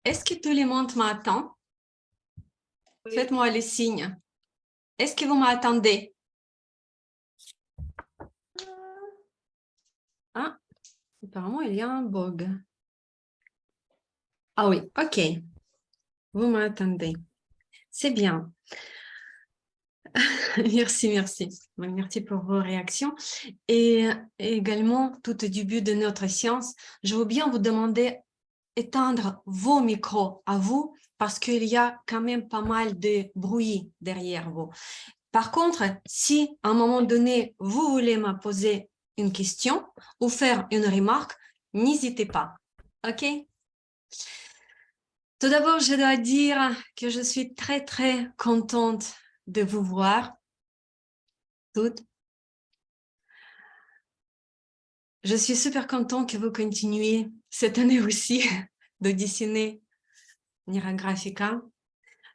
Est-ce que tout le monde m'attend? Oui. Faites-moi les signes. Est-ce que vous m'attendez? Ah, apparemment, il y a un bug. Ah oui, ok. Vous m'attendez. C'est bien. Merci, merci. Merci pour vos réactions. Et également, tout au début de notre séance, je veux bien vous demander d'éteindre vos micros à vous parce qu'il y a quand même pas mal de bruit derrière vous. Par contre, si à un moment donné, vous voulez me poser une question ou faire une remarque, n'hésitez pas. OK? Tout d'abord, je dois dire que je suis très, très contente de vous voir toutes. Je suis super contente que vous continuiez cette année aussi de dessiner Nira Graphica,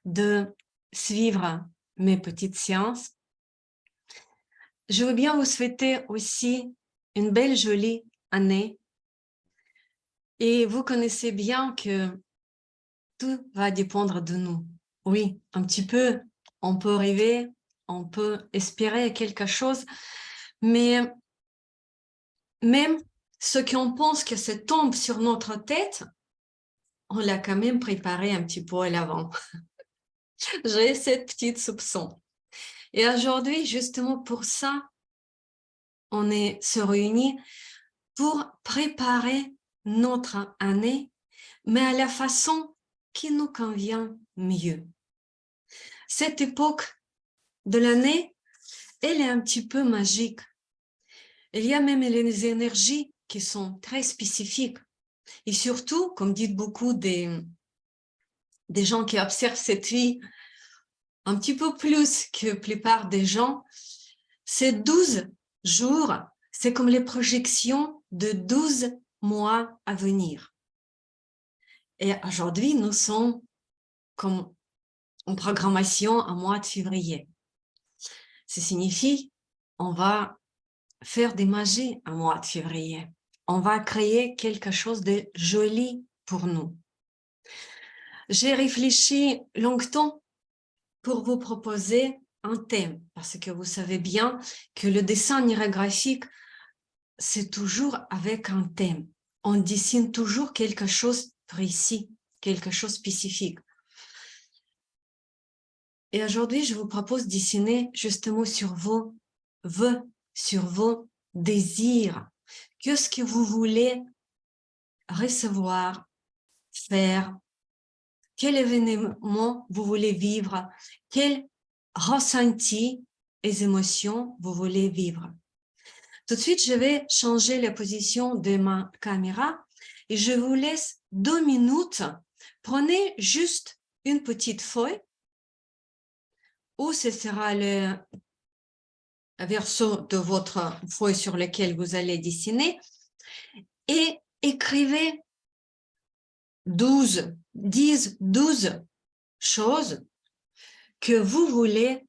de suivre mes petites séances. Je veux bien vous souhaiter aussi une belle, jolie année. Et vous connaissez bien que tout va dépendre de nous. Oui, un petit peu, on peut rêver, on peut espérer quelque chose, mais même ce qu'on pense que ça tombe sur notre tête, on l'a quand même préparé un petit peu à l'avant. J'ai cette petite soupçon. Et aujourd'hui, justement pour ça, on est se réunit pour préparer notre année, mais à la façon qui nous convient mieux. Cette époque de l'année, elle est un petit peu magique. Il y a même les énergies qui sont très spécifiques. Et surtout, comme disent beaucoup des gens qui observent cette vie un petit peu plus que la plupart des gens, ces 12 jours, c'est comme les projections de 12 mois à venir. Et aujourd'hui, nous sommes comme en programmation en mois de février. Ça signifie on va faire des magies en mois de février. On va créer quelque chose de joli pour nous. J'ai réfléchi longtemps pour vous proposer un thème, parce que vous savez bien que le dessin graphique, c'est toujours avec un thème. On dessine toujours quelque chose précis, quelque chose spécifique. Et aujourd'hui, je vous propose de dessiner justement sur vos vœux, sur vos désirs. Qu'est-ce que vous voulez recevoir, faire? Quel événement vous voulez vivre? Quel ressenti et émotions vous voulez vivre? Tout de suite, je vais changer la position de ma caméra et je vous laisse 2 minutes. Prenez juste une petite feuille où ce sera le verso de votre feuille sur lequel vous allez dessiner et écrivez 10, 12 choses que vous voulez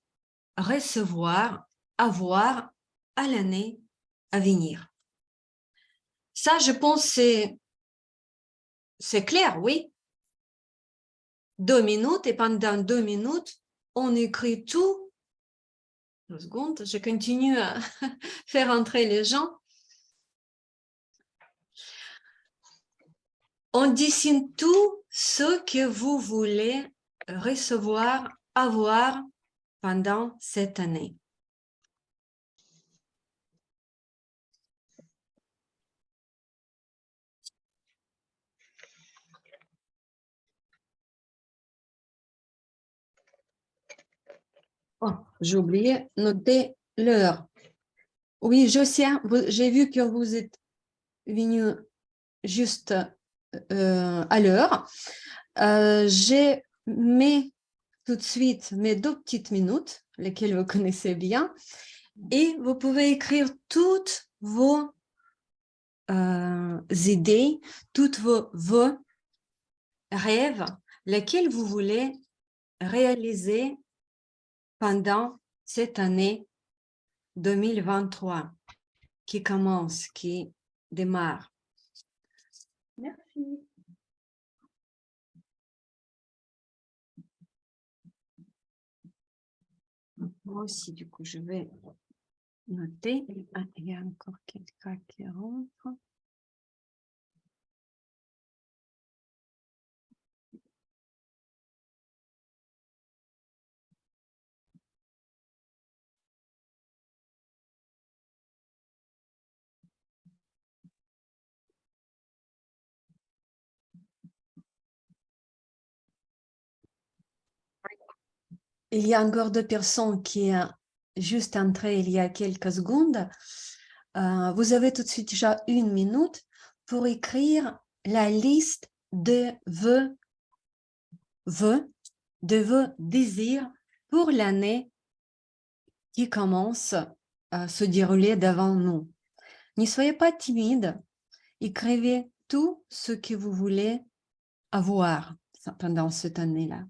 recevoir, avoir à l'année à venir. Ça, je pense, c'est clair, oui. 2 minutes et pendant 2 minutes, on écrit tout. 2 secondes, je continue à faire entrer les gens. On dessine tout ce que vous voulez recevoir, avoir pendant cette année. Oh, j'ai oublié noter l'heure. Oui, je sais, j'ai vu que vous êtes venu juste à l'heure. J'ai mis tout de suite mes 2 petites minutes, lesquelles vous connaissez bien, et vous pouvez écrire toutes vos idées, toutes vos rêves, lesquels vous voulez réaliser pendant cette année 2023 qui commence, qui démarre. Merci. Moi aussi, du coup, je vais noter. Ah, il y a encore quelqu'un qui rentre. Il y a encore deux personnes qui sont juste entrées il y a quelques secondes. Vous avez tout de suite déjà 1 minute pour écrire la liste de vos désirs pour l'année qui commence à se dérouler devant nous. Ne soyez pas timide, écrivez tout ce que vous voulez avoir pendant cette année-là.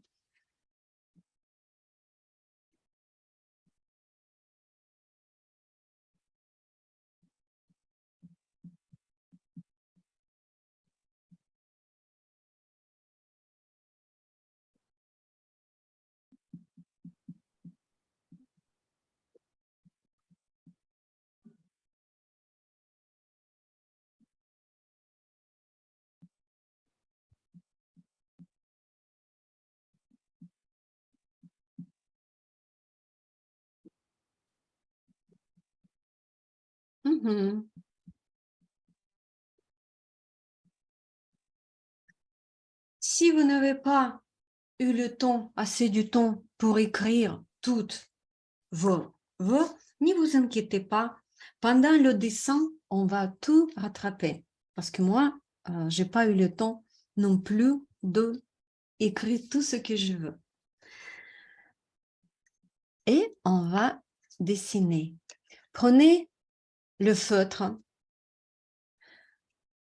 Mhm. Si vous n'avez pas eu le temps, assez du temps pour écrire toutes vos vœux, ne vous inquiétez pas. Pendant le dessin, on va tout rattraper. Parce que moi, je n'ai pas eu le temps non plus d'écrire tout ce que je veux. Et on va dessiner. Prenez le feutre.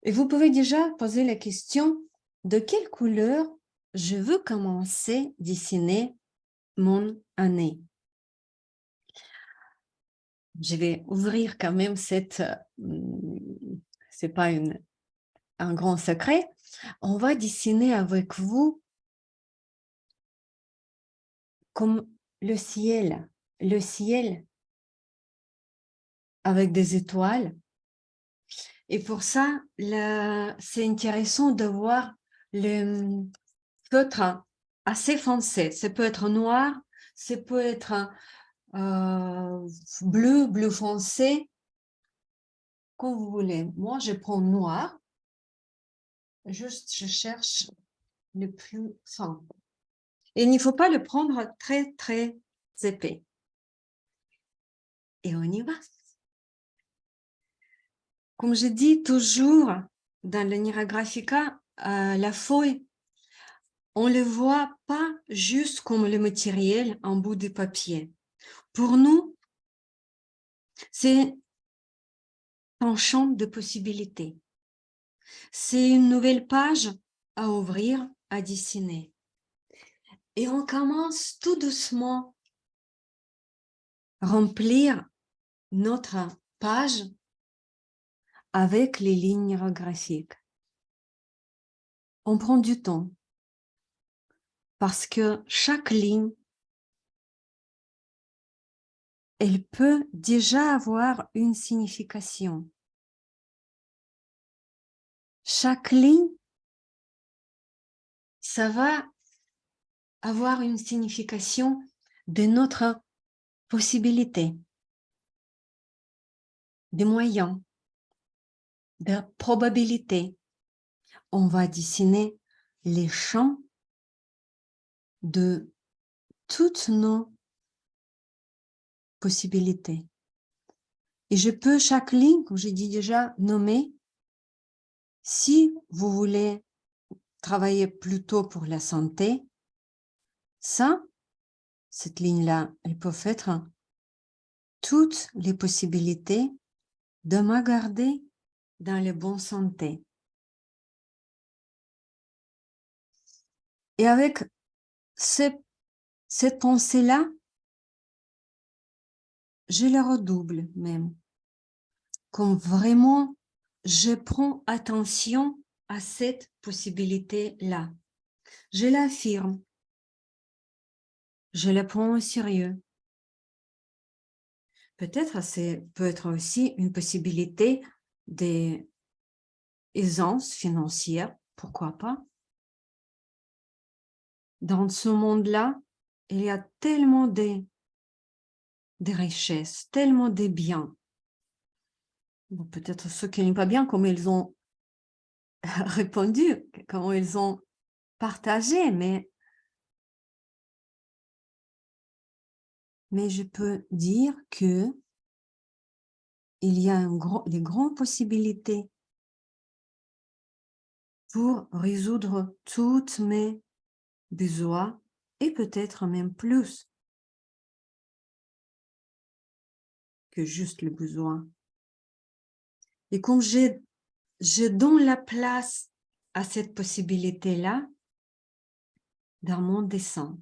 Et vous pouvez déjà poser la question de quelle couleur je veux commencer à dessiner mon année. Je vais ouvrir quand même cette, c'est pas un grand secret. On va dessiner avec vous comme le ciel avec des étoiles. Et pour ça, c'est intéressant de voir le feutre assez foncé. Ça peut être noir, ça peut être bleu foncé, comme vous voulez. Moi, je prends noir. Juste, je cherche le plus fin. Et il ne faut pas le prendre très, très épais. Et on y va. Comme je dis toujours dans le Nira Graphica, la feuille, on ne le voit pas juste comme le matériel en bout de papier. Pour nous, c'est un champ de possibilités. C'est une nouvelle page à ouvrir, à dessiner. Et on commence tout doucement à remplir notre page avec les lignes graphiques. On prend du temps parce que chaque ligne, elle peut déjà avoir une signification. Chaque ligne, ça va avoir une signification de notre possibilité, des moyens, de probabilité. On va dessiner les champs de toutes nos possibilités. Et je peux chaque ligne, comme j'ai dit déjà, nommer. Si vous voulez travailler plutôt pour la santé, ça, cette ligne-là, elle peut être toutes les possibilités de me garder dans la bonne santé. Et avec cette pensée-là, je la redouble même, comme vraiment je prends attention à cette possibilité-là. Je l'affirme, je la prends au sérieux peut-être peut être aussi une possibilité d'aisance financière, pourquoi pas. Dans ce monde-là, il y a tellement de richesses, tellement de biens. Bon, peut-être ceux qui n'aiment pas bien, comme ils ont répondu, comment ils ont partagé, mais je peux dire que il y a des grandes possibilités pour résoudre toutes mes besoins et peut-être même plus que juste le besoin. Et comme je donne la place à cette possibilité-là dans mon dessin.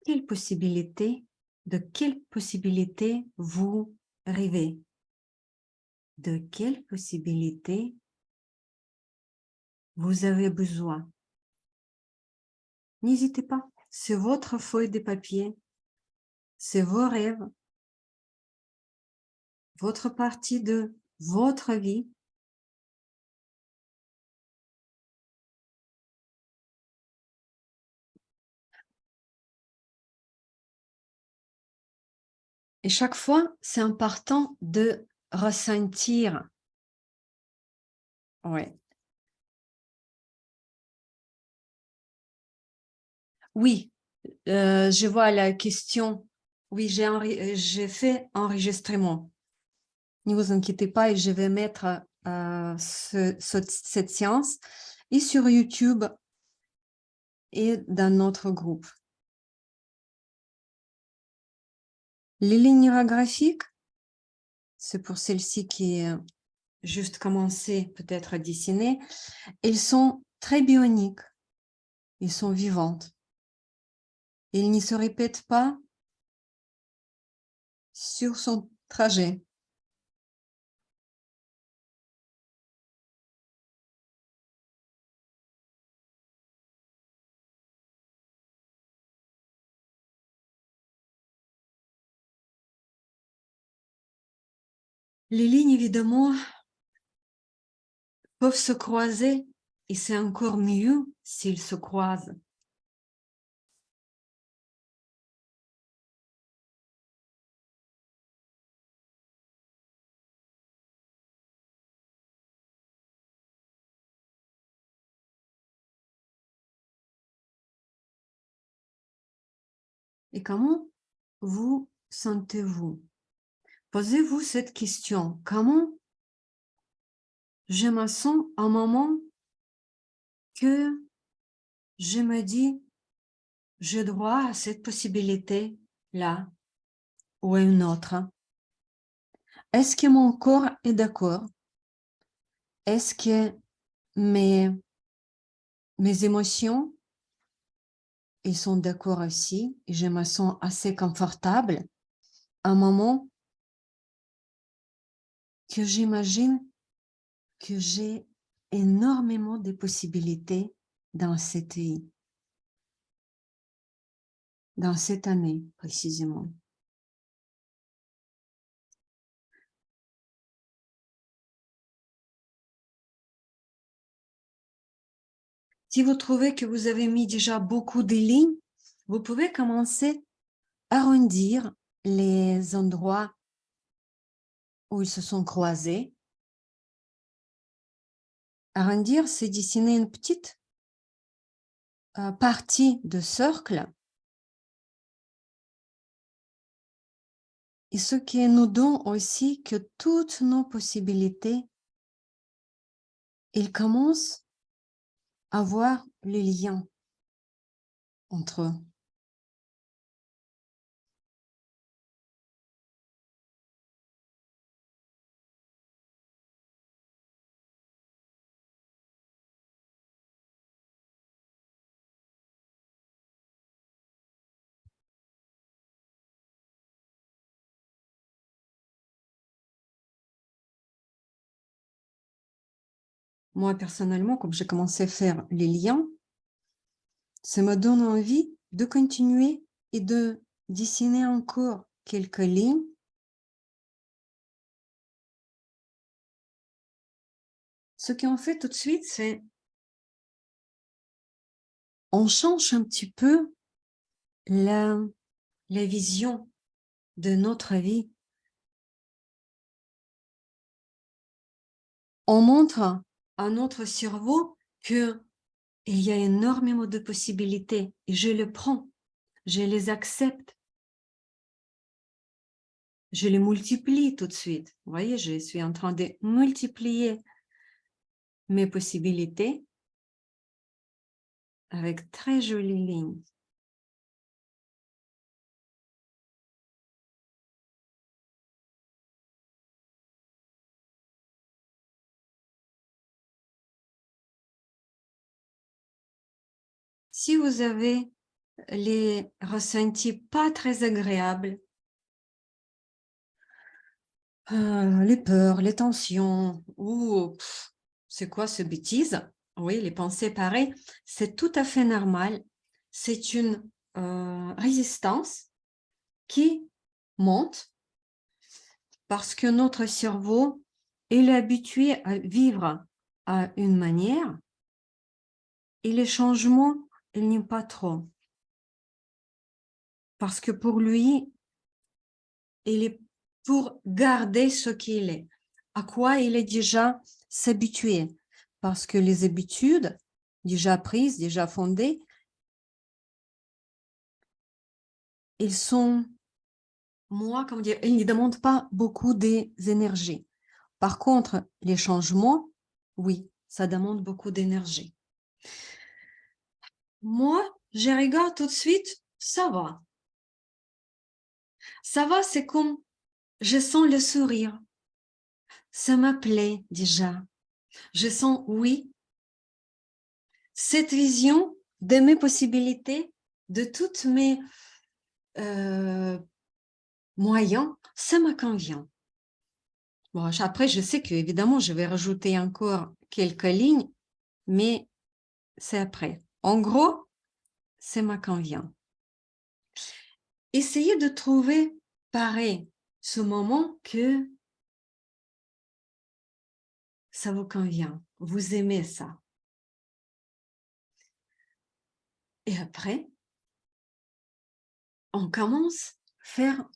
De quelle possibilité vous rêvez? De quelle possibilité vous avez besoin? N'hésitez pas, c'est votre feuille de papier, c'est vos rêves, votre partie de votre vie. Et chaque fois, c'est important de ressentir. Ouais. Oui, je vois la question. Oui, j'ai fait enregistrement. Ne vous inquiétez pas, et je vais mettre cette séance et sur YouTube et dans notre groupe. Les lignes graphiques, c'est pour celles-ci qui juste commencé peut-être à dessiner, elles sont très bioniques, elles sont vivantes. Elles ne se répètent pas sur son trajet. Les lignes, évidemment, peuvent se croiser et c'est encore mieux s'ils se croisent. Et comment vous sentez-vous? Posez-vous cette question. Comment je me sens un moment que je me dis, j'ai droit à cette possibilité-là ou à une autre? Est-ce que mon corps est d'accord? Est-ce que mes émotions, ils sont d'accord aussi? Et je me sens assez confortable à un moment que j'imagine que j'ai énormément de possibilités dans cette vie, dans cette année précisément. Si vous trouvez que vous avez mis déjà beaucoup de lignes, vous pouvez commencer à arrondir les endroits où ils se sont croisés. Arrondir, c'est dessiner une petite partie de cercle. Et ce qui nous donne aussi que toutes nos possibilités, ils commencent à voir les liens entre eux. moi personnellement, comme j'ai commencé à faire les liens, ça me donne envie de continuer et de dessiner encore quelques lignes. Ce qu'on fait tout de suite, c'est on change un petit peu la vision de notre vie. On montre à notre cerveau qu'il y a énormément de possibilités et je les prends, je les accepte, je les multiplie tout de suite. Vous voyez, je suis en train de multiplier mes possibilités avec très jolies lignes. Si vous avez les ressentis pas très agréables, les peurs, les tensions, ou c'est quoi ce bêtise? Oui, les pensées pareilles, c'est tout à fait normal. C'est une résistance qui monte parce que notre cerveau est habitué à vivre à une manière et les changements, il n'aime pas trop. Parce que pour lui, il est pour garder ce qu'il est, à quoi il est déjà s'habituer. Parce que les habitudes déjà prises, déjà fondées, ils sont, moi, comment dire, ils ne demandent pas beaucoup d'énergie. Par contre, les changements, oui, ça demande beaucoup d'énergie. Moi, je regarde tout de suite, ça va. Ça va, c'est comme je sens le sourire. Ça m'appelait déjà. Je sens, oui, cette vision de mes possibilités, de toutes mes moyens, ça me convient. Bon, après, je sais que évidemment, je vais rajouter encore quelques lignes, mais c'est après. En gros, ça me convient. Essayez de trouver, pareil, ce moment que ça vous convient, vous aimez ça. Et après, on commence à faire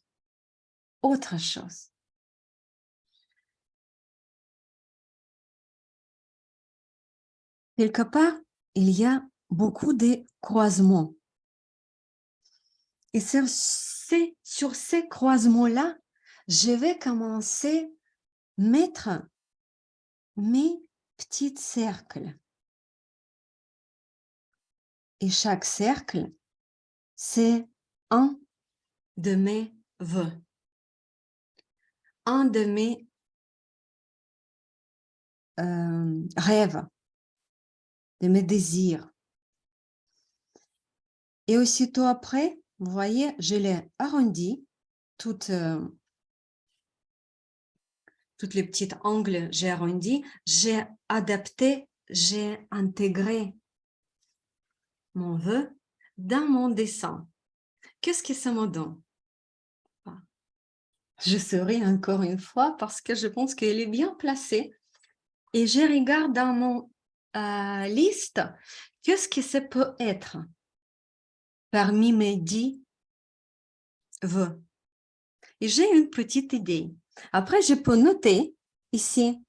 autre chose. Quelque part, il y a beaucoup de croisements. Et c'est sur ces croisements-là, je vais commencer à mettre mes petits cercles. Et chaque cercle, c'est un de mes vœux, un de mes rêves, de mes désirs. Et aussitôt après, vous voyez, je l'ai arrondi, toutes les petites angles, j'ai arrondi, j'ai adapté, j'ai intégré mon vœu dans mon dessin. Qu'est-ce que ça me donne? Je souris encore une fois parce que je pense qu'elle est bien placée. Et je regarde dans mon liste, qu'est-ce que ça peut être parmi mes 10 vœux. Et j'ai une petite idée. Après, je peux noter ici.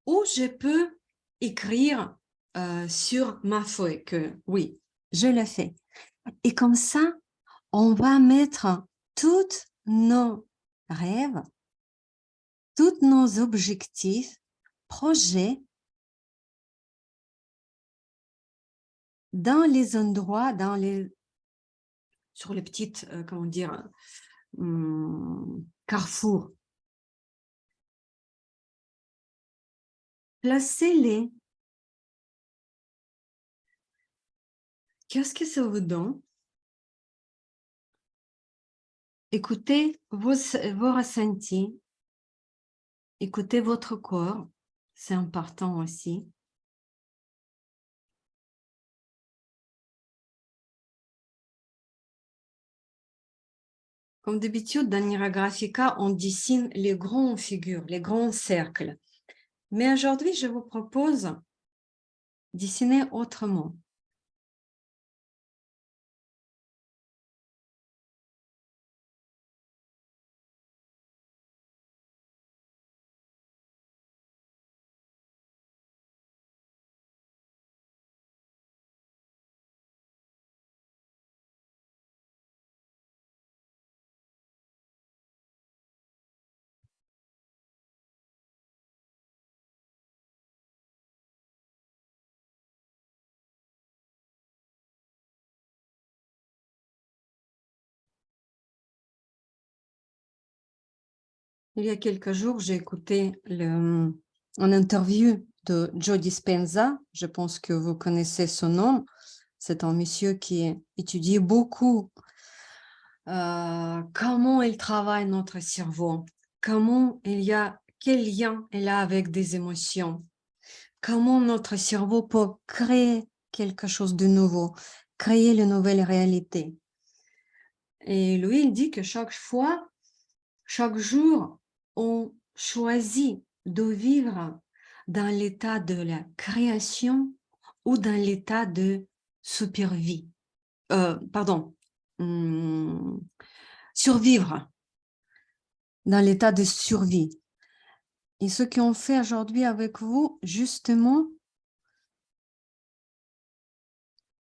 Ou je peux écrire sur ma feuille que oui, je le fais. Et comme ça, on va mettre tous nos rêves, tous nos objectifs, projets dans les endroits, sur les petites, comment dire, carrefours. Placez-les. Qu'est-ce que ça vous donne? Écoutez vos ressentis. écoutez votre corps, c'est important aussi. Comme d'habitude, dans Niragrafika, on dessine les grandes figures, les grands cercles. Mais aujourd'hui, je vous propose de dessiner autrement. Il y a quelques jours, j'ai écouté une interview de Joe Dispenza. Je pense que vous connaissez son nom. C'est un monsieur qui étudie beaucoup comment il travaille notre cerveau, quel lien il a avec des émotions, comment notre cerveau peut créer quelque chose de nouveau, créer une nouvelle réalité. Et lui, il dit que chaque jour, on choisit de vivre dans l'état de la création ou dans l'état de survie. Survivre, dans l'état de survie. Et ce qu'on fait aujourd'hui avec vous, justement,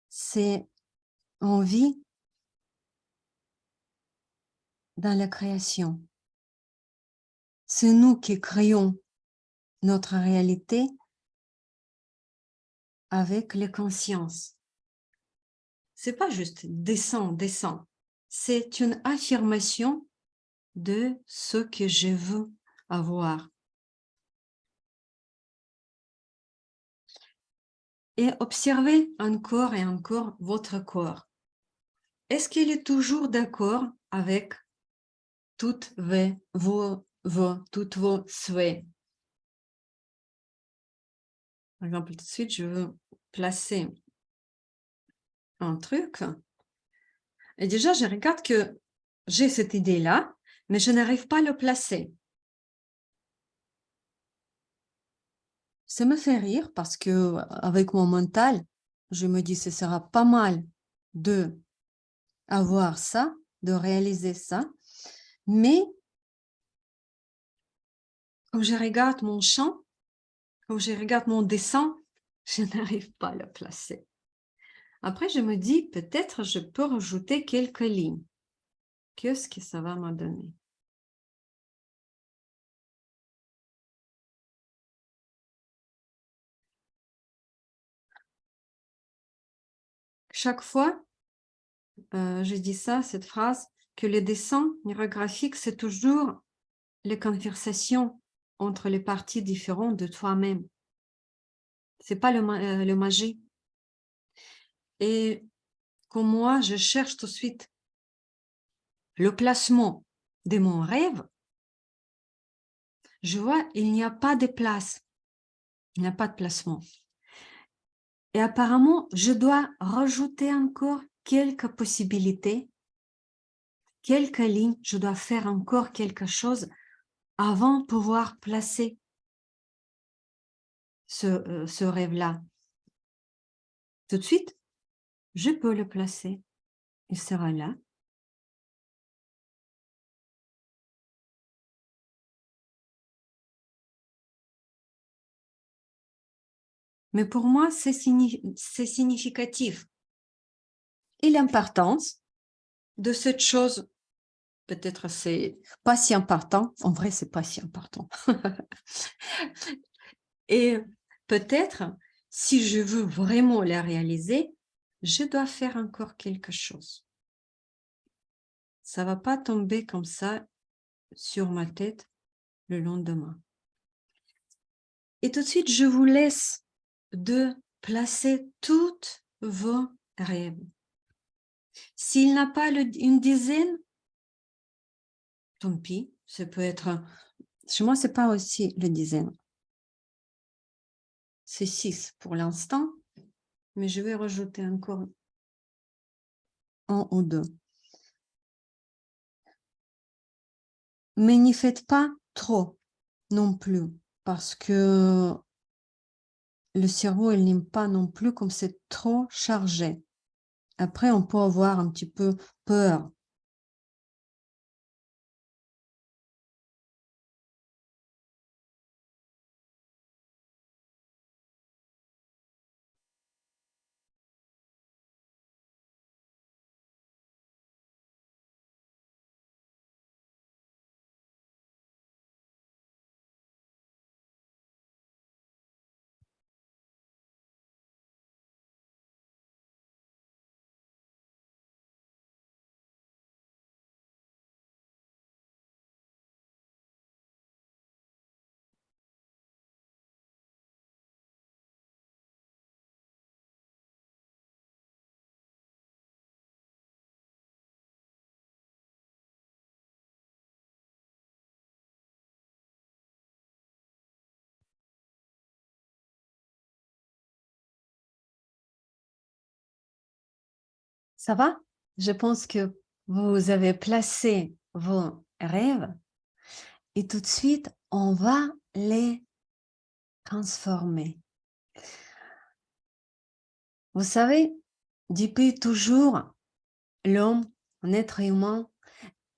c'est on vit dans la création. C'est nous qui créons notre réalité avec les consciences. C'est pas juste descends. C'est une affirmation de ce que je veux avoir. Et observez encore et encore votre corps. Est-ce qu'il est toujours d'accord avec toutes vos souhaits? Par exemple, tout de suite, je veux placer un truc. Et déjà, je regarde que j'ai cette idée-là, mais je n'arrive pas à le placer. Ça me fait rire parce que avec mon mental, je me dis ce sera pas mal de avoir ça, de réaliser ça, mais quand je regarde mon champ, quand je regarde mon dessin, je n'arrive pas à le placer. Après, je me dis peut-être je peux rajouter quelques lignes. Qu'est-ce que ça va me donner? Chaque fois, je dis ça, cette phrase, que le dessin neurographique, c'est toujours les conversations entre les parties différentes de toi-même. C'est pas le magie. Et comme moi, je cherche tout de suite le placement de mon rêve, je vois, il n'y a pas de place. Il n'y a pas de placement. Et apparemment, je dois rajouter encore quelques possibilités, quelques lignes. Je dois faire encore quelque chose avant de pouvoir placer ce rêve-là. Tout de suite, je peux le placer. Il sera là. Mais pour moi, c'est significatif. Et l'importance de cette chose, peut-être c'est pas si important. En vrai, c'est pas si important. Et peut-être, si je veux vraiment la réaliser, je dois faire encore quelque chose. Ça va pas tomber comme ça sur ma tête le lendemain. Et tout de suite, je vous laisse de placer toutes vos rêves. S'il n'a pas une dizaine, tant pis, ça peut être Chez moi, ce n'est pas aussi le dizaine. C'est 6 pour l'instant, mais je vais rajouter encore 1 ou 2. Mais n'y faites pas trop non plus, parce que le cerveau, il n'aime pas non plus comme c'est trop chargé. Après, on peut avoir un petit peu peur. Ça va? Je pense que vous avez placé vos rêves et tout de suite, on va les transformer. Vous savez, depuis toujours, l'homme, un être humain,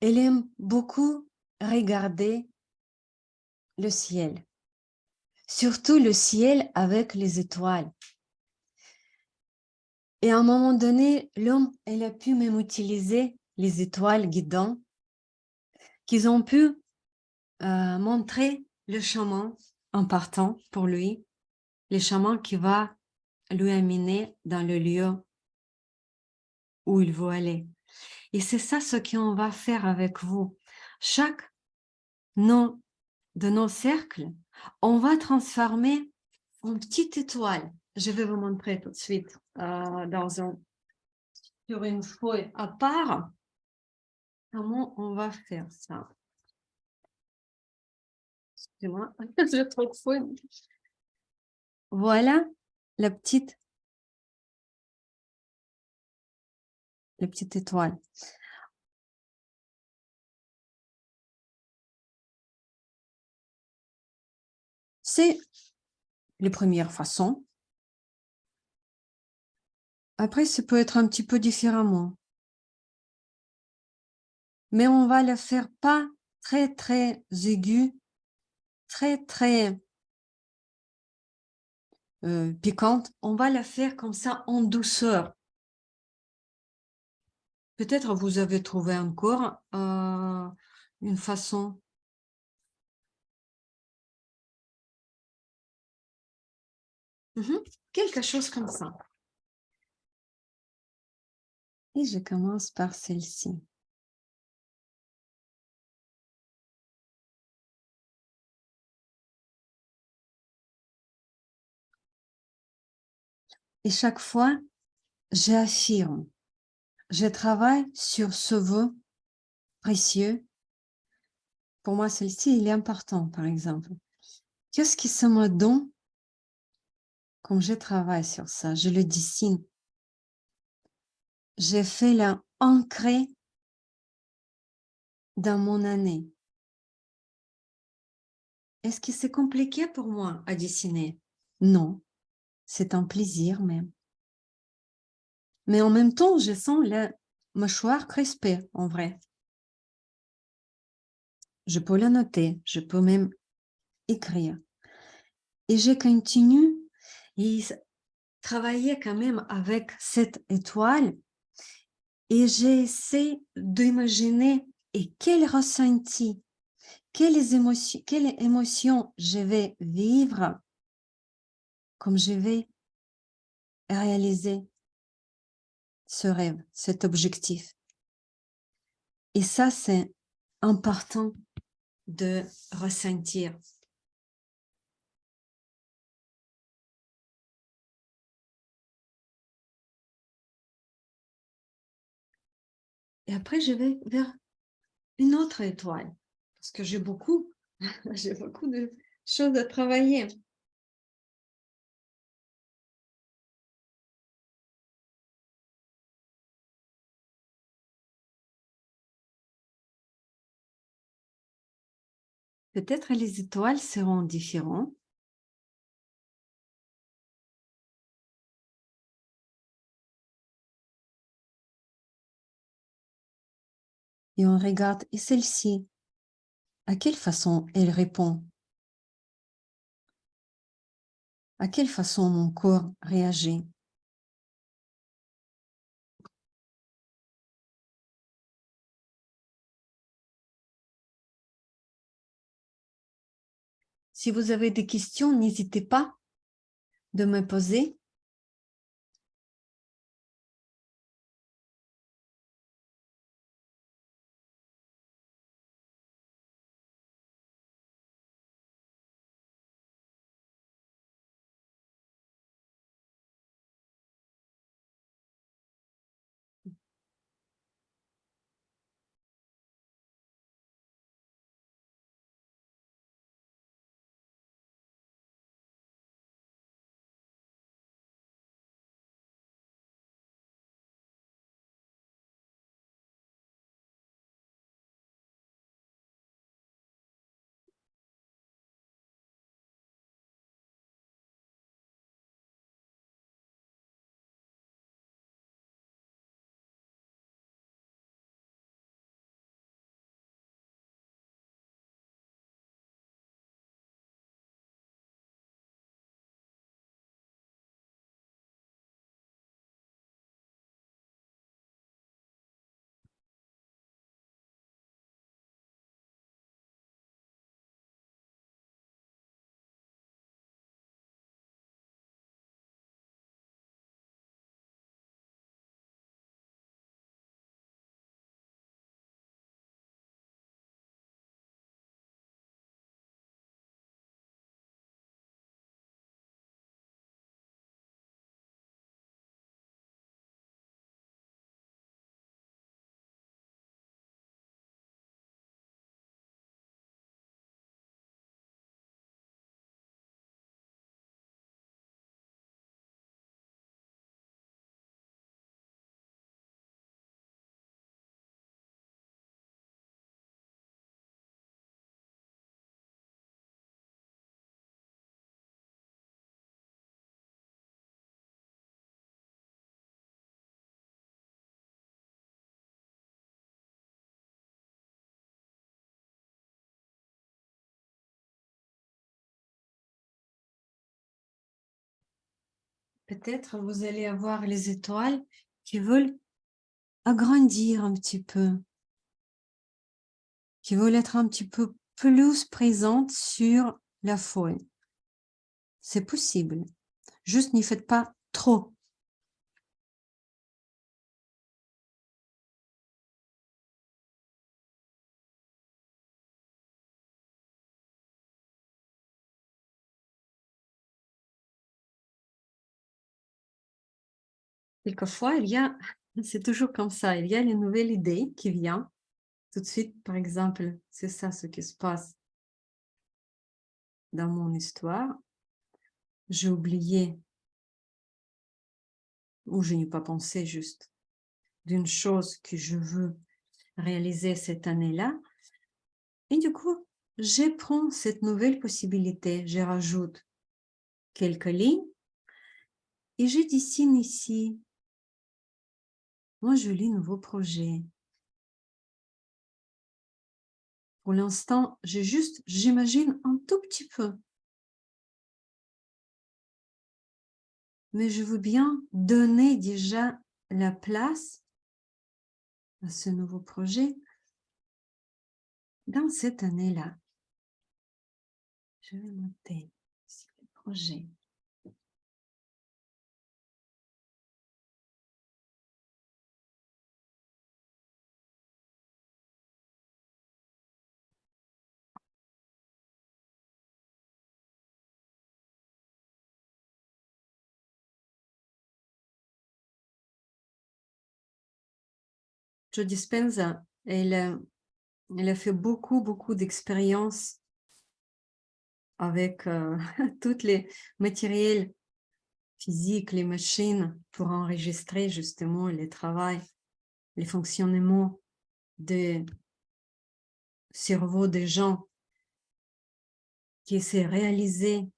il aime beaucoup regarder le ciel, surtout le ciel avec les étoiles. Et à un moment donné, l'homme, il a pu même utiliser les étoiles guidantes qu'ils ont pu montrer le chemin en partant pour lui, le chemin qui va lui amener dans le lieu où il veut aller. Et c'est ça ce qu'on va faire avec vous. Chaque de nos cercles, on va transformer en petite étoile. Je vais vous montrer tout de suite sur une feuille à part comment on va faire ça. Excusez-moi, je trouve feuille. Voilà la petite étoile. C'est les premières façons. Après, ça peut être un petit peu différemment. Mais on va le faire pas très, très aigu, très, très piquante. On va la faire comme ça en douceur. Peut-être vous avez trouvé encore une façon. Quelque chose comme ça. Et je commence par celle-ci. Et chaque fois, j'affirme, je travaille sur ce vœu précieux. Pour moi, celle-ci, il est important, par exemple. Qu'est-ce qui se me donne quand je travaille sur ça? Je le dessine. J'ai fait la ancrée dans mon année. Est-ce que c'est compliqué pour moi à dessiner? Non, c'est un plaisir même. Mais en même temps, je sens la mâchoire crispée, en vrai. Je peux la noter, je peux même écrire. Et je continue et travailler quand même avec cette étoile et j'essaie d'imaginer et quel ressenti, quelles émotions je vais vivre comme je vais réaliser ce rêve, cet objectif. Et ça, c'est important de ressentir. Et après, je vais vers une autre étoile, parce que j'ai beaucoup J'ai beaucoup de choses à travailler. Peut-être les étoiles seront différentes. Et on regarde, et celle-ci, à quelle façon elle répond? À quelle façon mon corps réagit? Si vous avez des questions, n'hésitez pas de me poser. Peut-être vous allez avoir les étoiles qui veulent agrandir un petit peu, qui veulent être un petit peu plus présentes sur la feuille. C'est possible. Juste n'y faites pas trop. Quelquefois, c'est toujours comme ça, il y a une nouvelle idée qui vient tout de suite. Par exemple, c'est ça ce qui se passe dans mon histoire. J'ai oublié, ou je n'ai pas pensé juste, d'une chose que je veux réaliser cette année-là. Et du coup, je prends cette nouvelle possibilité, je rajoute quelques lignes et je dessine ici un joli nouveau projet. Pour l'instant, j'imagine un tout petit peu. Mais je veux bien donner déjà la place à ce nouveau projet dans cette année-là. Je vais noter ici le projet. Joe Dispenza, elle a fait beaucoup d'expériences avec tous les matériels physiques, les machines pour enregistrer justement le travail, les fonctionnements des cerveaux des gens qui essaient de réaliser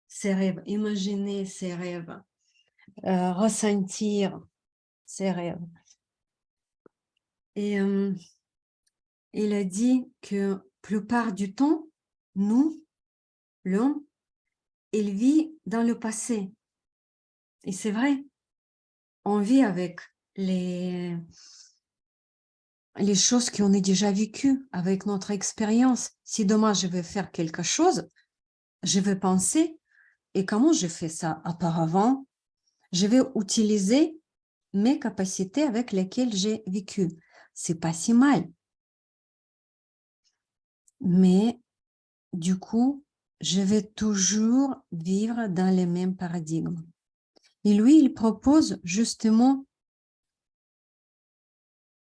ses rêves, imaginer ses rêves, ressentir ses rêves. Et il a dit que la plupart du temps, nous, l'homme, il vit dans le passé. Et c'est vrai, on vit avec les choses qu'on a déjà vécues, avec notre expérience. Si demain je vais faire quelque chose, je vais penser, et comment j'ai fait ça auparavant? Je vais utiliser mes capacités avec lesquelles j'ai vécu. C'est pas si mal. Mais du coup, je vais toujours vivre dans les mêmes paradigmes. Et lui, il propose justement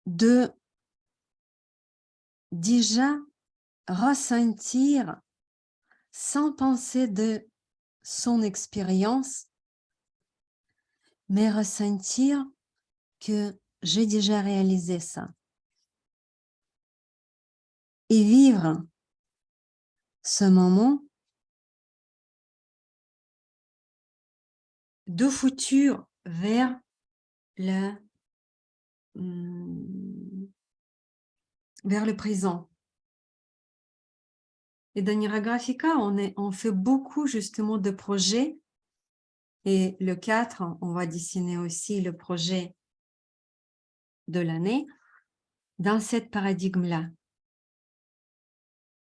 de déjà ressentir sans penser de son expérience, mais ressentir que j'ai déjà réalisé ça. Et vivre ce moment de futur vers le présent. Et dans Niragrafika, on fait beaucoup justement de projets. Et le 4, on va dessiner aussi le projet de l'année dans ce paradigme-là.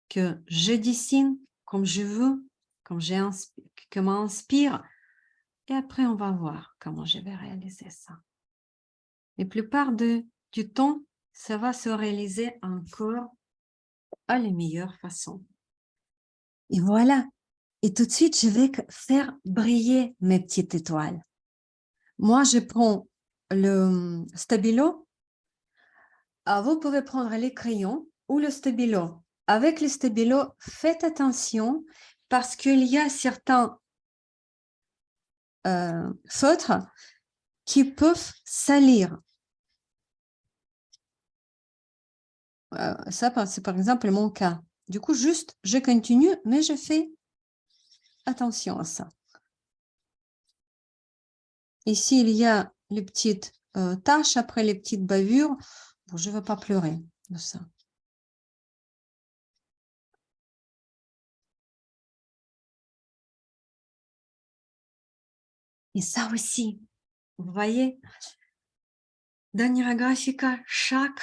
Que je dessine comme je veux, comme m'inspire, et après on va voir comment je vais réaliser ça. La plupart du temps, ça va se réaliser encore à la meilleure façon. Et voilà. Et tout de suite, je vais faire briller mes petites étoiles. Moi, je prends le stabilo. Vous pouvez prendre les crayons ou le stabilo. Avec le stabilo, faites attention parce qu'il y a certains feutres qui peuvent salir. Ça, c'est par exemple mon cas. Du coup, juste, je continue, mais je fais attention à ça. Ici, il y a les petites taches après les petites bavures. Bon, je ne vais pas pleurer de ça. Et ça aussi, vous voyez, dans Niragrafika, chaque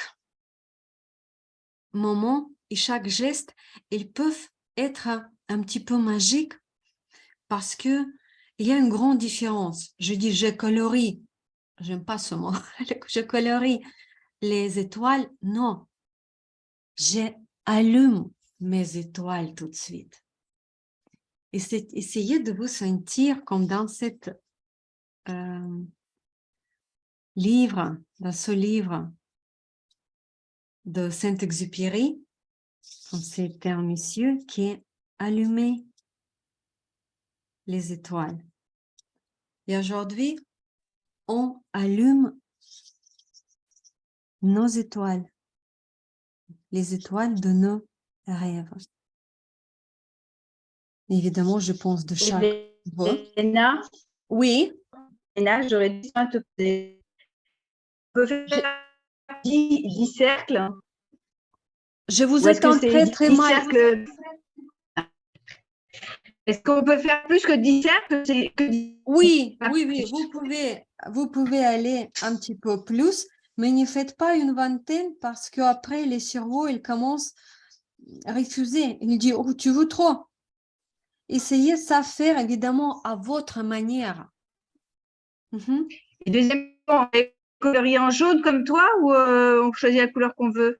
moment et chaque geste, ils peuvent être un petit peu magiques parce que il y a une grande différence. Je dis, je colorie. J'aime pas ce mot. Je colorie les étoiles. Non. J'allume mes étoiles tout de suite. Et c'est essayer de vous sentir comme dans cette dans ce livre de Saint-Exupéry, comme c'était un monsieur qui allumait les étoiles. Et aujourd'hui, on allume nos étoiles, les étoiles de nos rêves. Évidemment, je pense de chaque voix. Léna, Oui. Léna, j'aurais dit à te poser. On peut faire 10 cercles. Je vous entends très, très mal. Cercles... Est-ce qu'on peut faire plus que 10 cercles? Oui, vous pouvez aller un petit peu plus, mais ne faites pas une vingtaine parce qu'après, les cerveaux, ils commencent à refuser. Ils disent, oh, tu veux trop. Essayez ça faire évidemment à votre manière. Et deuxièmement, on est colorié en jaune comme toi ou on choisit la couleur qu'on veut?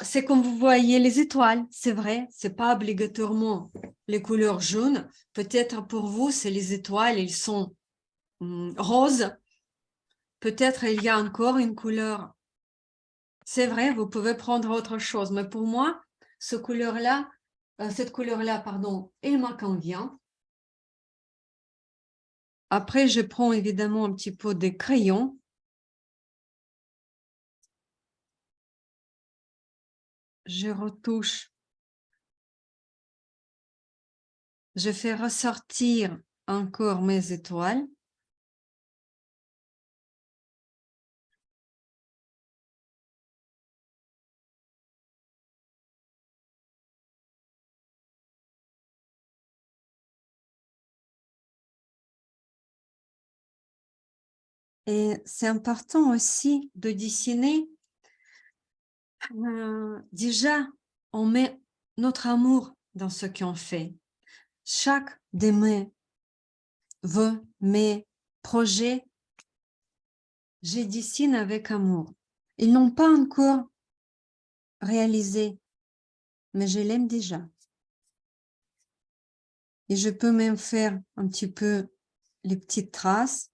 C'est comme vous voyez les étoiles, c'est vrai, c'est pas obligatoirement les couleurs jaunes. Peut-être pour vous, c'est les étoiles, ils sont roses. Peut-être il y a encore une couleur. C'est vrai, vous pouvez prendre autre chose, mais pour moi, ce couleur-là, cette couleur-là, pardon, elle me convient. Après, je prends évidemment un petit peu de crayon. Je retouche. Je fais ressortir encore mes étoiles. Et c'est important aussi de dessiner. Déjà, on met notre amour dans ce qu'on fait. Chaque de mes vœux, mes projets, je dessine avec amour. Ils n'ont pas encore réalisé, mais je l'aime déjà. Et je peux même faire un petit peu les petites traces.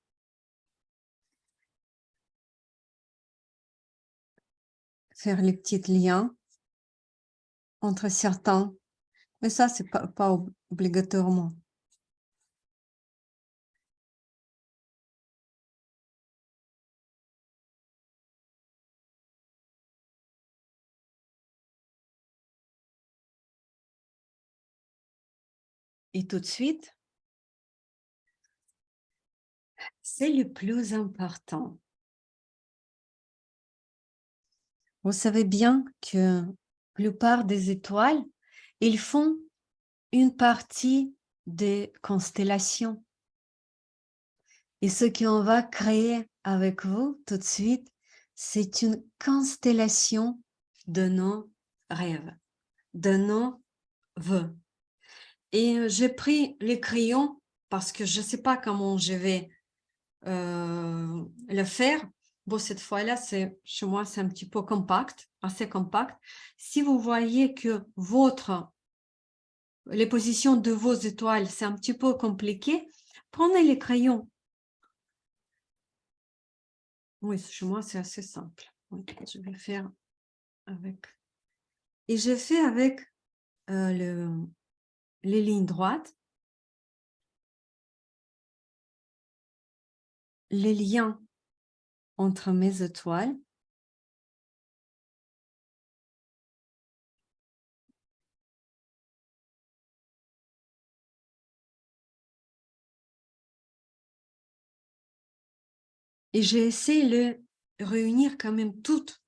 Faire les petits liens entre certains. Mais ça, c'est pas obligatoirement. Et tout de suite, c'est le plus important. Vous savez bien que la plupart des étoiles, ils font une partie des constellations. Et ce qu'on va créer avec vous tout de suite, c'est une constellation de nos rêves, de nos vœux. Et j'ai pris les crayons parce que je ne sais pas comment je vais le faire. Bon, cette fois-là, chez moi, c'est un petit peu compact, assez compact. Si vous voyez que les positions de vos étoiles, c'est un petit peu compliqué, prenez les crayons. Oui, chez moi, c'est assez simple. Oui, je vais faire avec. Et j'ai fait avec les lignes droites, les liens entre mes étoiles. Et j'ai essayé de réunir quand même toutes.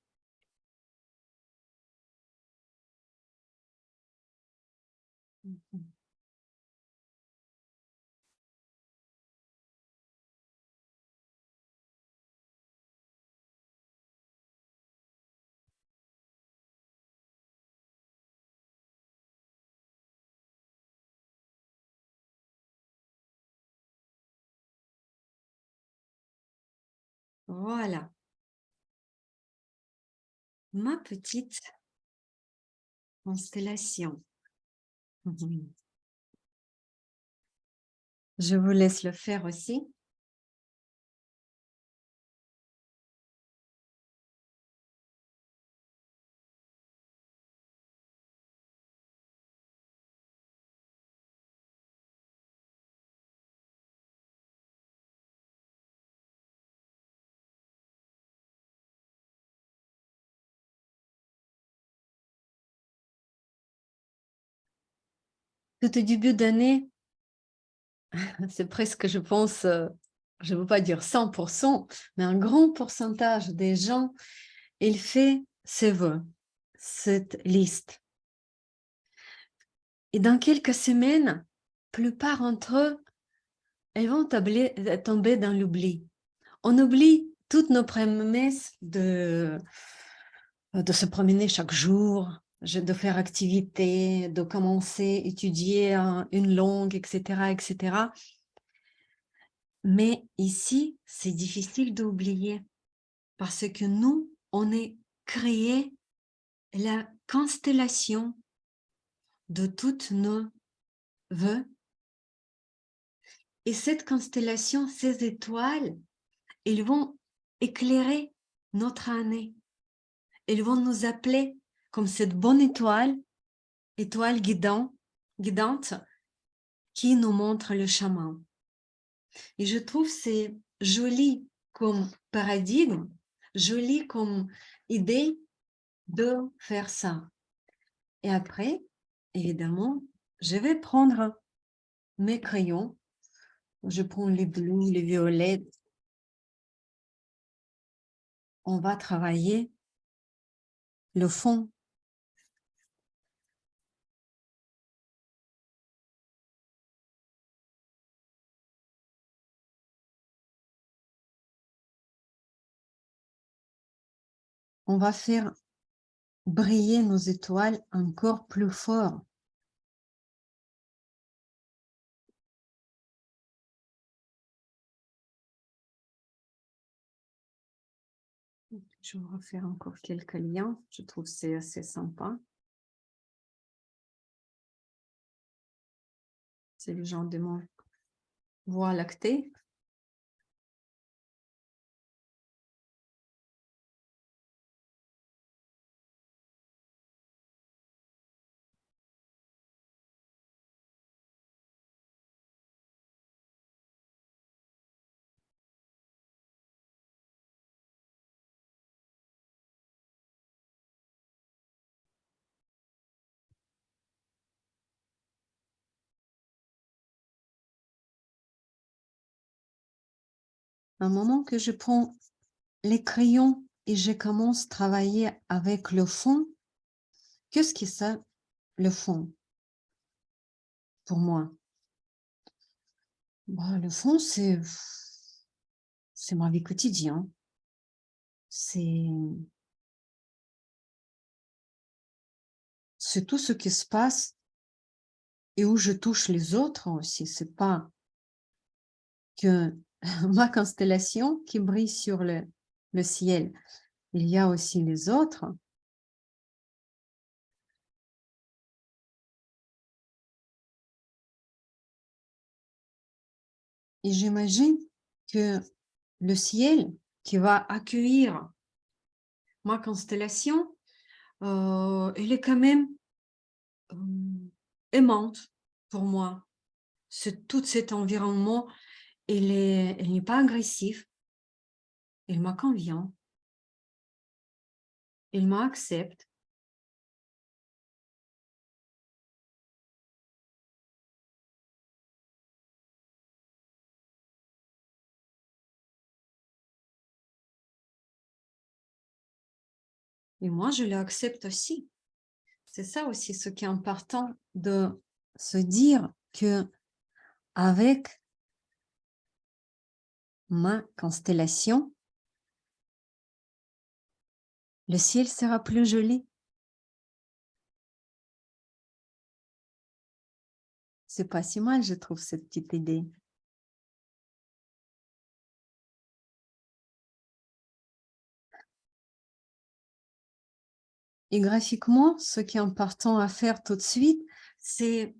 Voilà. Ma petite constellation. Je vous laisse le faire aussi. Tout au début d'année, c'est presque, je pense, je ne veux pas dire 100%, mais un grand pourcentage des gens, il fait ses vœux, cette liste. Et dans quelques semaines, la plupart d'entre eux, elles vont tomber dans l'oubli. On oublie toutes nos promesses de se promener chaque jour, de faire activité, de commencer à étudier une langue, etc., etc. Mais ici, c'est difficile d'oublier parce que nous, on est créé la constellation de toutes nos vœux. Et cette constellation, ces étoiles, ils vont éclairer notre année. Ils vont nous appeler comme cette bonne étoile étoile guidante qui nous montre le chemin. Et je trouve c'est joli comme paradigme, joli comme idée de faire ça. Et après, évidemment, je vais prendre mes crayons. Je prends les bleus, les violets. On va travailler le fond. On va faire briller nos étoiles encore plus fort. Je vais refaire encore quelques liens. Je trouve que c'est assez sympa. C'est le genre de mon voie lactée. Un moment que je prends les crayons et je commence à travailler avec le fond. Qu'est-ce que c'est le fond pour moi? Bah, le fond, c'est ma vie quotidienne. C'est tout ce qui se passe et où je touche les autres aussi. C'est pas que ma constellation qui brille sur le ciel. Il y a aussi les autres. Et j'imagine que le ciel qui va accueillir ma constellation, elle est quand même aimante pour moi. Tout cet environnement, elle n'est pas agressif. Elle m'a convient. Elle m'accepte. Et moi, je l'accepte aussi. C'est ça aussi ce qui est important de se dire que avec ma constellation, le ciel sera plus joli. C'est pas si mal, je trouve, cette petite idée. Et graphiquement, ce qui est important à faire tout de suite, c'est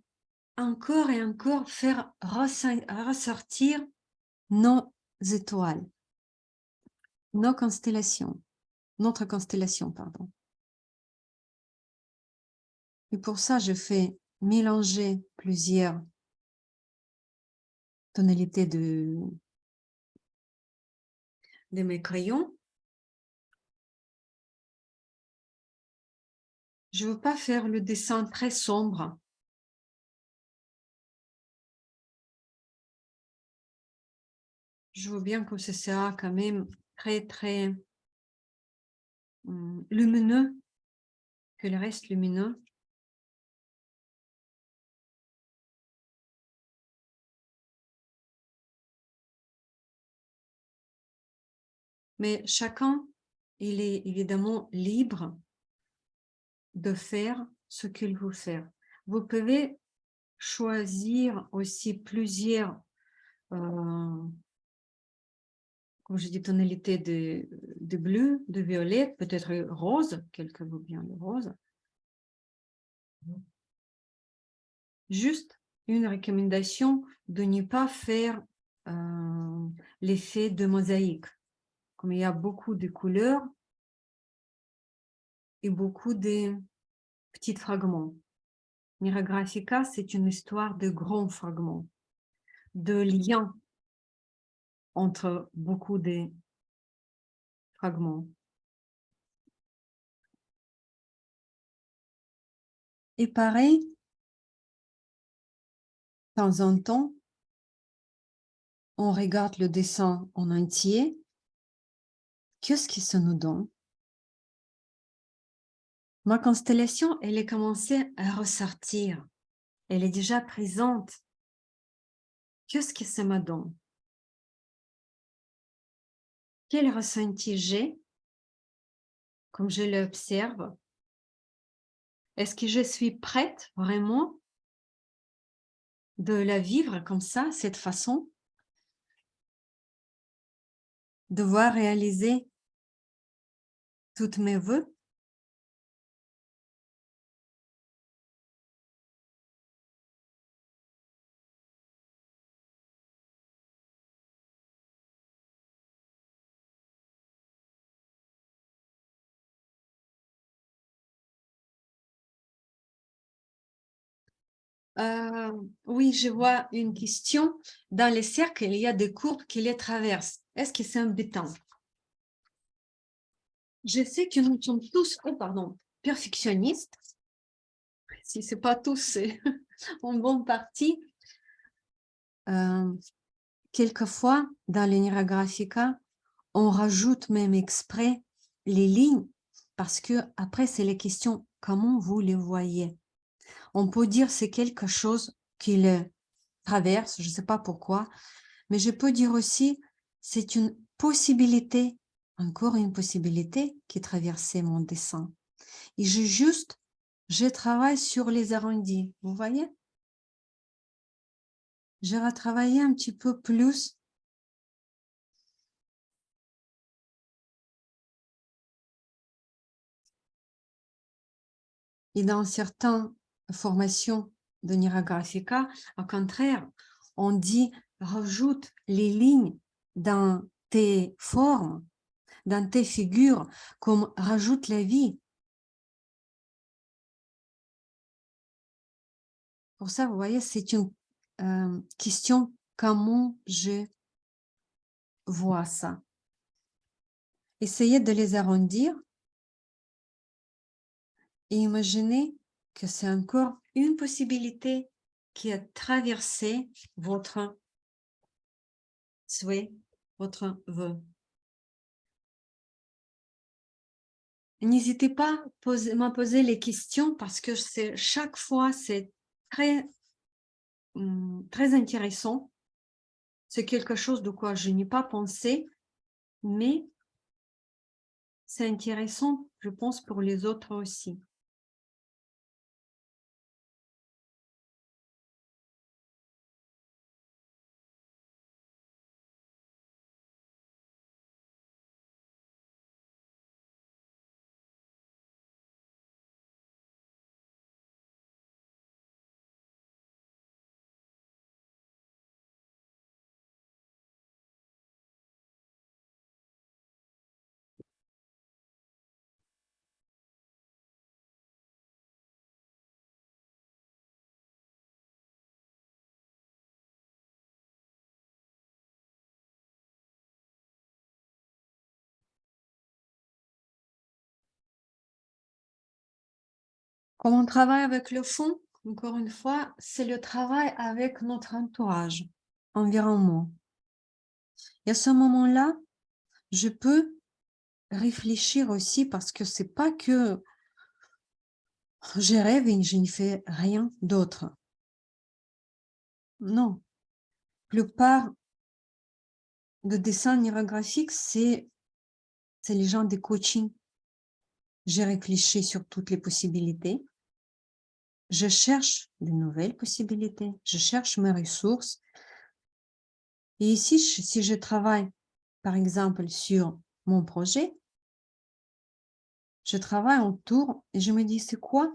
encore et encore faire ressortir nos étoiles, nos constellations, notre constellation, pardon. Et pour ça, je fais mélanger plusieurs tonalités de mes crayons. Je ne veux pas faire le dessin très sombre. Je veux bien que ce soit quand même très, très lumineux, que le reste lumineux. Mais chacun, il est évidemment libre de faire ce qu'il veut faire. Vous pouvez choisir aussi plusieurs, comme je dis, tonalités de bleu, de violet, peut-être rose, quelques vaut bien le rose. Juste une recommandation de ne pas faire l'effet de mosaïque. Comme il y a beaucoup de couleurs et beaucoup de petits fragments. Mira Graphica, c'est une histoire de grands fragments, de liens entre beaucoup de fragments. Et pareil, de temps en temps, on regarde le dessin en entier. Qu'est-ce qui se nous donne? Ma constellation, elle est commencée à ressortir. Elle est déjà présente. Qu'est-ce que ça me donne? Quel ressenti j'ai comme je l'observe? Est-ce que je suis prête vraiment de la vivre comme ça, cette façon? De voir réaliser toutes mes vœux? Oui, je vois une question. Dans les cercles, il y a des courbes qui les traversent. Est-ce que c'est embêtant? Je sais que nous sommes tous, perfectionnistes. Si ce n'est pas tous, c'est en bonne partie. Quelquefois, dans l'Enneagramme Graphica, on rajoute même exprès les lignes parce que après, c'est les questions, comment vous les voyez? On peut dire c'est quelque chose qui les traverse, je ne sais pas pourquoi, mais je peux dire aussi c'est une possibilité, encore une possibilité qui traversait mon dessin. Et je travaille sur les arrondis, vous voyez? Je vais travailler un petit peu plus. Et dans certaines formations de Nira Graphica, au contraire, on dit rajoute les lignes dans tes formes, dans tes figures, comme rajoute la vie. Pour ça, vous voyez, c'est une question comment je vois ça. Essayez de les arrondir et imaginez que c'est encore une possibilité qui a traversé votre souhait, votre vœu. N'hésitez pas à me poser les questions parce que chaque fois, c'est très, très intéressant. C'est quelque chose de quoi je n'ai pas pensé, mais c'est intéressant, je pense, pour les autres aussi. Quand on travaille avec le fond, encore une fois, c'est le travail avec notre entourage, environnement. Et à ce moment-là, je peux réfléchir aussi parce que c'est pas que je rêve et je n'y fais rien d'autre. Non. La plupart de dessins neurographiques, c'est les gens des coachings. J'ai réfléchi sur toutes les possibilités. Je cherche de nouvelles possibilités. Je cherche mes ressources. Et ici, si je travaille, par exemple, sur mon projet, je travaille autour et je me dis, c'est quoi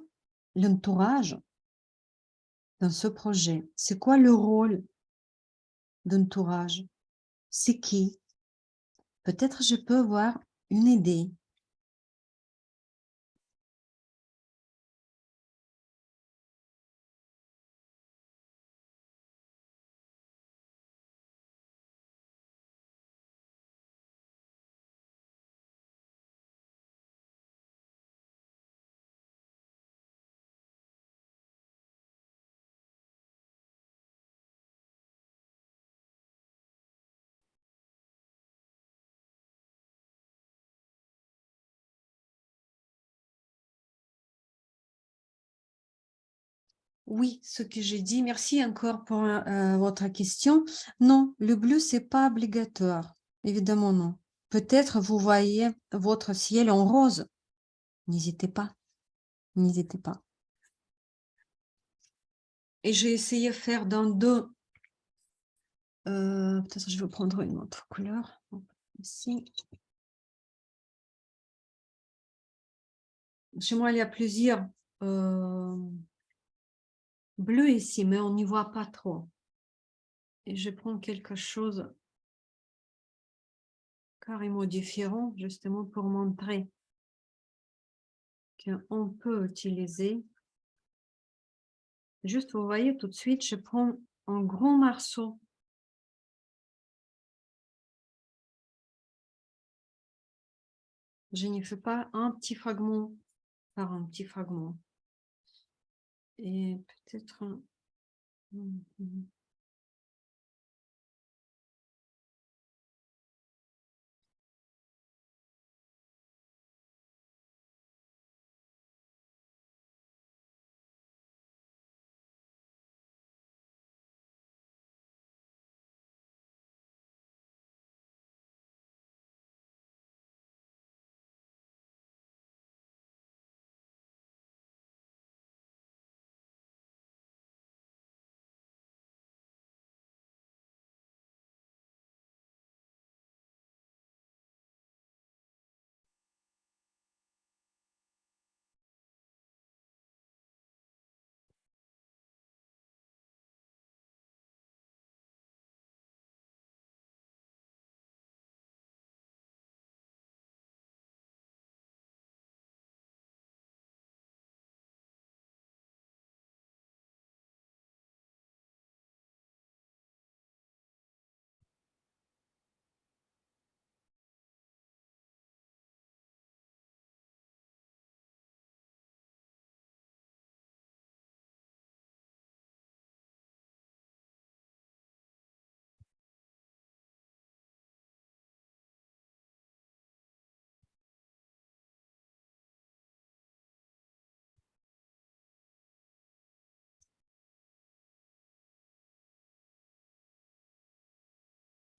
l'entourage dans ce projet? C'est quoi le rôle d'entourage? C'est qui? Peut-être je peux avoir une idée. oui, ce que j'ai dit. Merci encore pour votre question. Non, le bleu, c'est pas obligatoire. Évidemment, non. Peut-être vous voyez votre ciel en rose. N'hésitez pas. N'hésitez pas. Et j'ai essayé de faire dans deux. Peut-être je vais prendre une autre couleur. Ici. Chez moi, il y a plusieurs bleus ici, mais on n'y voit pas trop. Et je prends quelque chose carrément différent, justement pour montrer qu'on peut utiliser. Juste, vous voyez, tout de suite, je prends un grand morceau. Je n'y fais pas un petit fragment par un petit fragment. Et peut-être...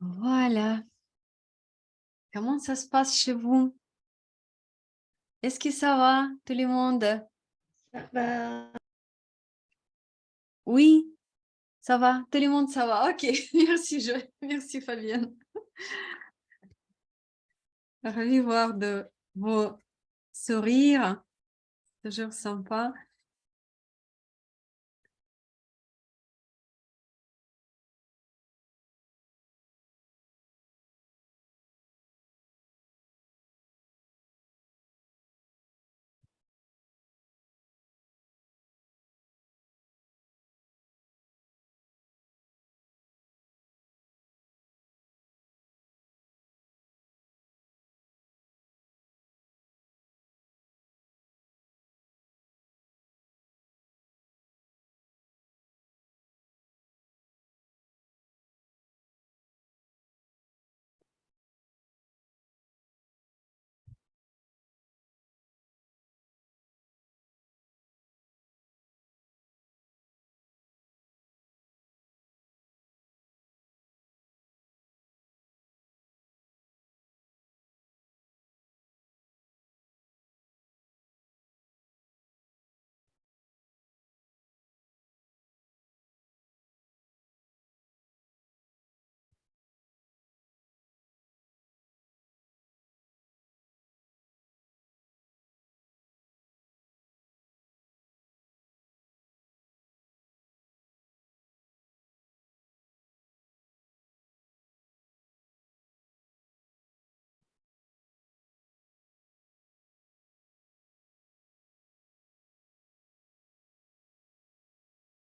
Voilà. Comment ça se passe chez vous? Est-ce que ça va, tout le monde? Oui, ça va, tout le monde, ça va. Ok, merci, merci Fabienne. Ravi de voir de vos sourires, toujours sympa.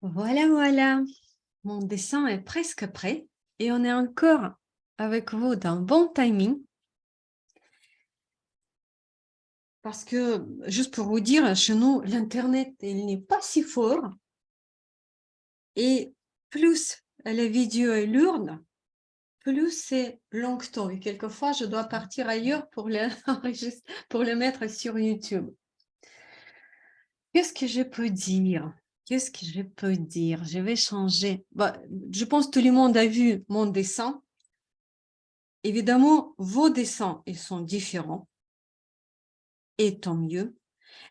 Voilà, voilà. Mon dessin est presque prêt et on est encore avec vous d'un bon timing. Parce que, juste pour vous dire, chez nous, l'Internet, il n'est pas si fort. Et plus la vidéo est lourde, plus c'est longtemps. Et quelquefois, je dois partir ailleurs pour pour le mettre sur YouTube. Qu'est-ce que je peux dire? qu'est-ce que je peux dire? Je vais changer. Bah, je pense que tout le monde a vu mon dessin. Évidemment, vos dessins, ils sont différents. Et tant mieux.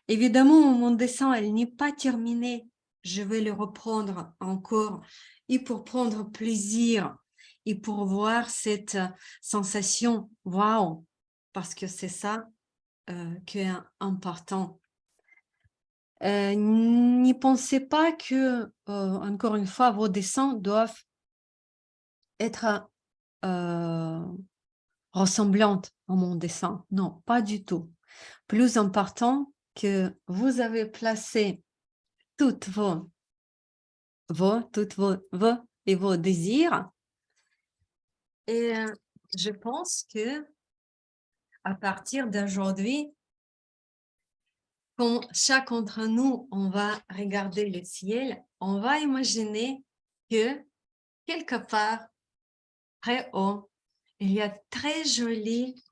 Évidemment, mon dessin, elle n'est pas terminée. Je vais le reprendre encore. Et pour prendre plaisir et pour voir cette sensation, waouh, parce que c'est ça qui est important. N'y pensez pas que, encore une fois, vos dessins doivent être ressemblantes à mon dessin. Non, pas du tout. Plus important que vous avez placé toutes et vos désirs. Et je pense que à partir d'aujourd'hui, quand chacun d'entre nous, on va regarder le ciel, on va imaginer que quelque part, très haut, il y a très jolies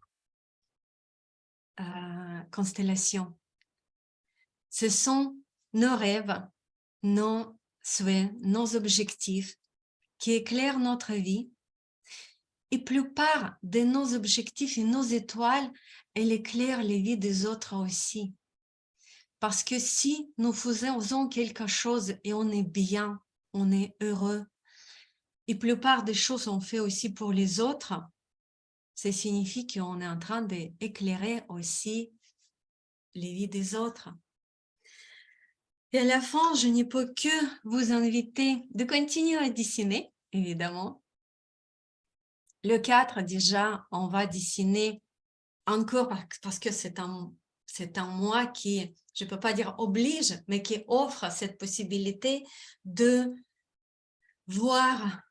constellations. Ce sont nos rêves, nos souhaits, nos objectifs qui éclairent notre vie. Et la plupart de nos objectifs et nos étoiles, elles éclairent les vies des autres aussi. Parce que si nous faisons quelque chose et on est bien, on est heureux, et la plupart des choses on fait aussi pour les autres, ça signifie qu'on est en train d'éclairer aussi les vies des autres. Et à la fin, je ne peux que vous inviter de continuer à dessiner, évidemment. Le 4, déjà, on va dessiner encore parce que c'est un mois qui, je ne peux pas dire oblige, mais qui offre cette possibilité de voir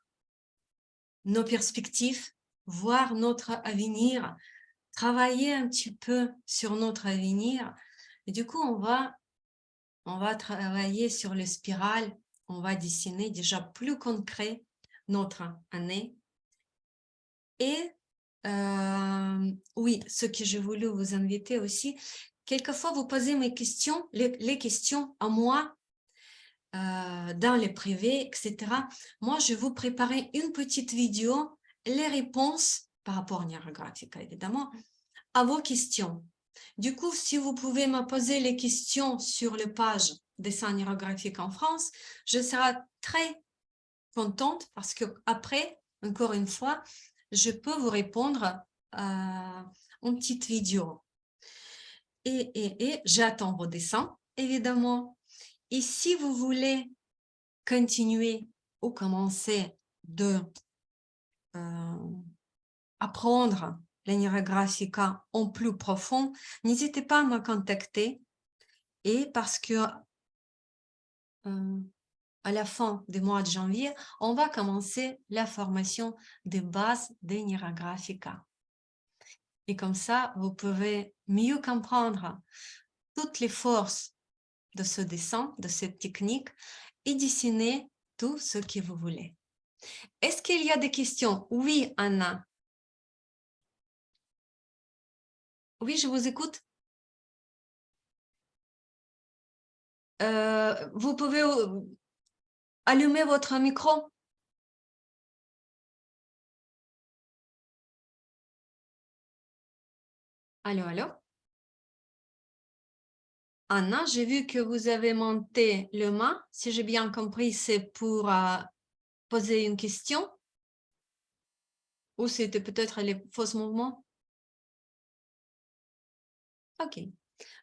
nos perspectives, voir notre avenir, travailler un petit peu sur notre avenir. Et du coup, on va travailler sur les spirales, on va dessiner déjà plus concret notre année. Et oui, ce que je voulais vous inviter aussi, quelquefois vous posez mes questions, les questions à moi, dans les privés, etc. Moi, je vais vous préparer une petite vidéo, les réponses, par rapport à Neurographica évidemment, à vos questions. Du coup, si vous pouvez me poser les questions sur les pages Dessin Neurographique en France, je serai très contente parce que après, encore une fois, je peux vous répondre en petite vidéo. Et j'attends vos dessins, évidemment. Et si vous voulez continuer ou commencer de apprendre la Neurographica en plus profond, n'hésitez pas à me contacter. Et parce que à la fin du mois de janvier, on va commencer la formation des bases de Neurographica. Et comme ça, vous pouvez mieux comprendre toutes les forces de ce dessin, de cette technique, et dessiner tout ce que vous voulez. Est-ce qu'il y a des questions? Oui, Anna. Oui, je vous écoute. Vous pouvez allumer votre micro? Allô, allô? Anna, j'ai vu que vous avez monté le main. Si j'ai bien compris, c'est pour poser une question? Ou c'était peut-être les fausses mouvements? Ok.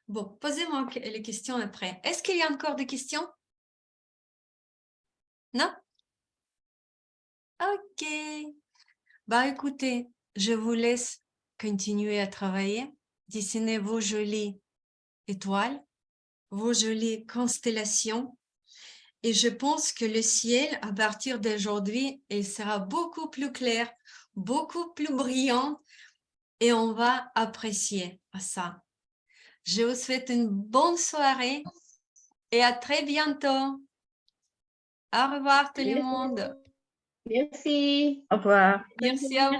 Bon, posez-moi les questions après. Est-ce qu'il y a encore des questions? Non? Ok. Bah écoutez, je vous laisse continuer à travailler, dessiner vos jolies étoiles, vos jolies constellations. Et je pense que le ciel, à partir d'aujourd'hui, il sera beaucoup plus clair, beaucoup plus brillant et on va apprécier ça. Je vous souhaite une bonne soirée et à très bientôt. Au revoir tout le monde. Merci. Au revoir. Merci à vous.